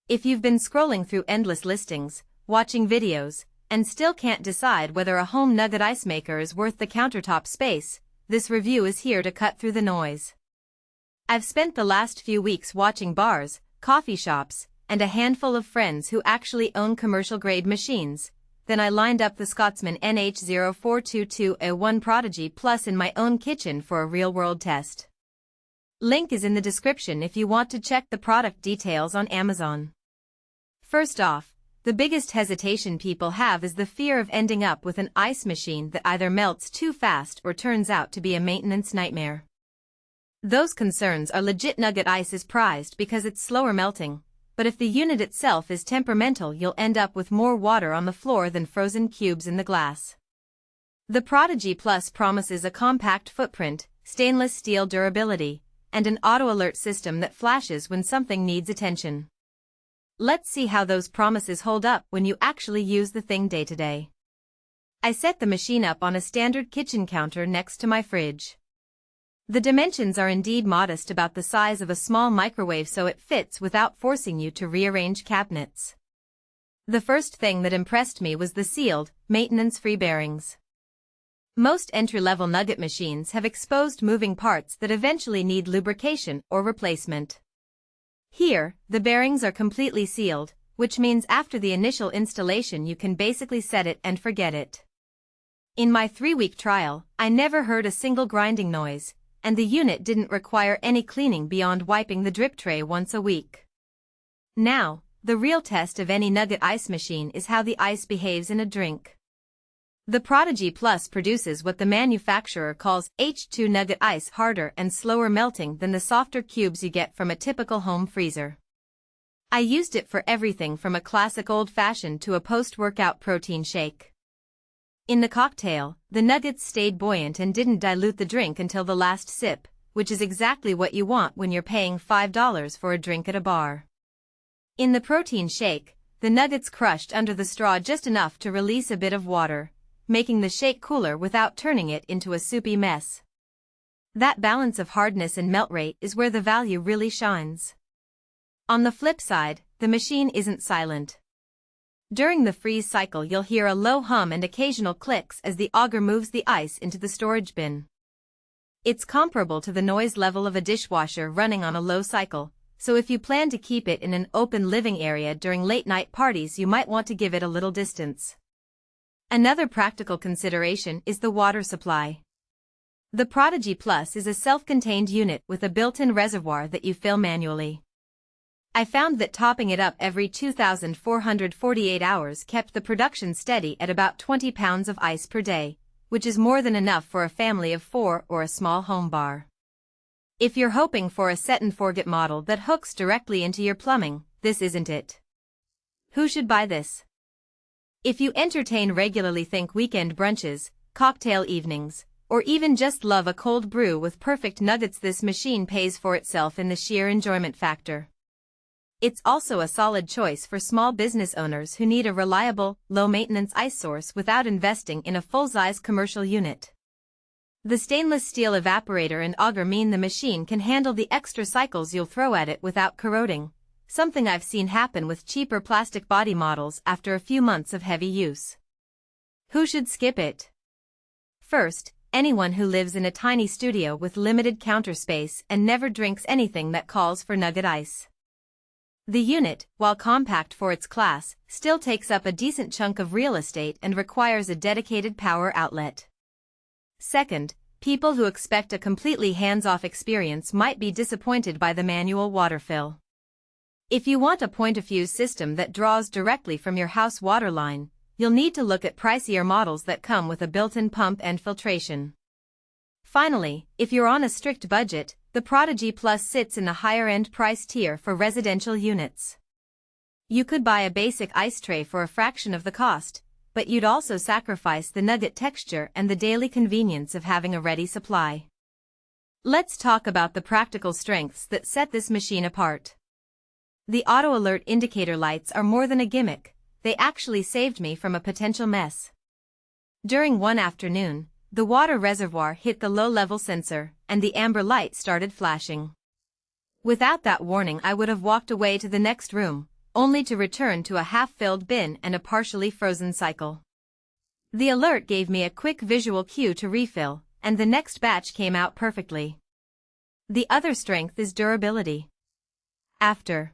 If you've been scrolling through endless listings, watching videos, and still can't decide whether a home nugget ice maker is worth the countertop space, this review is here to cut through the noise. I've spent the last few weeks watching bars, coffee shops, and a handful of friends who actually own commercial-grade machines. Then I lined up the Scotsman NH0422A Prodigy Plus in my own kitchen for a real-world test. Link is in the description if you want to check the product details on Amazon. First off, the biggest hesitation people have is the fear of ending up with an ice machine that either melts too fast or turns out to be a maintenance nightmare. Those concerns are legit. Nugget ice is prized because it's slower melting, but if the unit itself is temperamental, you'll end up with more water on the floor than frozen cubes in the glass. The Prodigy Plus promises a compact footprint, stainless steel durability, and an auto-alert system that flashes when something needs attention. Let's see how those promises hold up when you actually use the thing day to day. I set the machine up on a standard kitchen counter next to my fridge. The dimensions are indeed modest, about the size of a small microwave, so it fits without forcing you to rearrange cabinets. The first thing that impressed me was the sealed, maintenance-free bearings. Most entry-level nugget machines have exposed moving parts that eventually need lubrication or replacement. Here, the bearings are completely sealed, which means after the initial installation you can basically set it and forget it. In my 3-week trial, I never heard a single grinding noise, and the unit didn't require any cleaning beyond wiping the drip tray once a week. Now, the real test of any nugget ice machine is how the ice behaves in a drink. The Prodigy Plus produces what the manufacturer calls H2 nugget ice, harder and slower melting than the softer cubes you get from a typical home freezer. I used it for everything from a classic old-fashioned to a post-workout protein shake. In the cocktail, the nuggets stayed buoyant and didn't dilute the drink until the last sip, which is exactly what you want when you're paying $5 for a drink at a bar. In the protein shake, the nuggets crushed under the straw just enough to release a bit of water, making the shake cooler without turning it into a soupy mess. That balance of hardness and melt rate is where the value really shines. On the flip side, the machine isn't silent. During the freeze cycle, you'll hear a low hum and occasional clicks as the auger moves the ice into the storage bin. It's comparable to the noise level of a dishwasher running on a low cycle, so if you plan to keep it in an open living area during late-night parties, you might want to give it a little distance. Another practical consideration is the water supply. The Prodigy Plus is a self-contained unit with a built-in reservoir that you fill manually. I found that topping it up every 2,448 hours kept the production steady at about 20 pounds of ice per day, which is more than enough for a family of 4 or a small home bar. If you're hoping for a set-and-forget model that hooks directly into your plumbing, this isn't it. Who should buy this? If you entertain regularly, think weekend brunches, cocktail evenings, or even just love a cold brew with perfect nuggets, this machine pays for itself in the sheer enjoyment factor. It's also a solid choice for small business owners who need a reliable, low-maintenance ice source without investing in a full-size commercial unit. The stainless steel evaporator and auger mean the machine can handle the extra cycles you'll throw at it without corroding, something I've seen happen with cheaper plastic body models after a few months of heavy use. Who should skip it? First, anyone who lives in a tiny studio with limited counter space and never drinks anything that calls for nugget ice. The unit, while compact for its class, still takes up a decent chunk of real estate and requires a dedicated power outlet. Second, people who expect a completely hands-off experience might be disappointed by the manual water fill. If you want a point-of-use system that draws directly from your house water line, you'll need to look at pricier models that come with a built-in pump and filtration. Finally, if you're on a strict budget, the Prodigy Plus sits in the higher-end price tier for residential units. You could buy a basic ice tray for a fraction of the cost, but you'd also sacrifice the nugget texture and the daily convenience of having a ready supply. Let's talk about the practical strengths that set this machine apart. The AutoAlert indicator lights are more than a gimmick, they actually saved me from a potential mess. During one afternoon, the water reservoir hit the low-level sensor, and the amber light started flashing. Without that warning, I would have walked away to the next room, only to return to a half-filled bin and a partially frozen cycle. The alert gave me a quick visual cue to refill, and the next batch came out perfectly. The other strength is durability. After